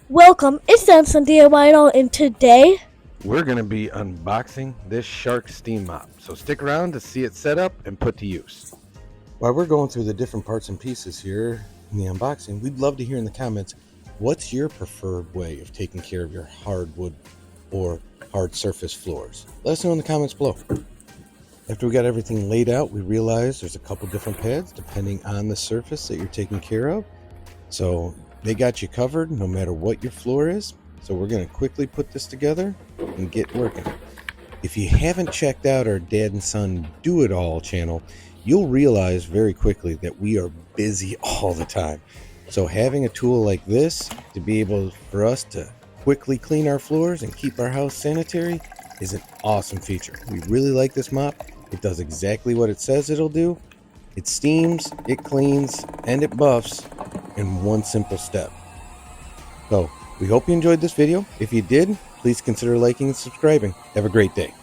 Welcome, it's dadandsondoitall, and today We're going to be unboxing this Shark steam mop, so stick around to see it set up and put to use. While we're going through the different parts and pieces here in the unboxing, we'd love to hear in the comments, what's your preferred way of taking care of your hardwood or hard surface floors? Let us know in the comments below. After we got everything laid out, we realized there's a couple different pads depending on the surface that you're taking care of. So they got you covered no matter what your floor is. So we're going to quickly put this together and get working. If you haven't checked out our Dad and Son Do It All channel, you'll realize very quickly that we are busy all the time. So having a tool like this to be able for us to quickly clean our floors and keep our house sanitary is an awesome feature. We really like this mop. It does exactly what it says it'll do. It steams, it cleans, and it buffs in one simple step. So we hope you enjoyed this video. If you did, please consider liking and subscribing. Have a great day.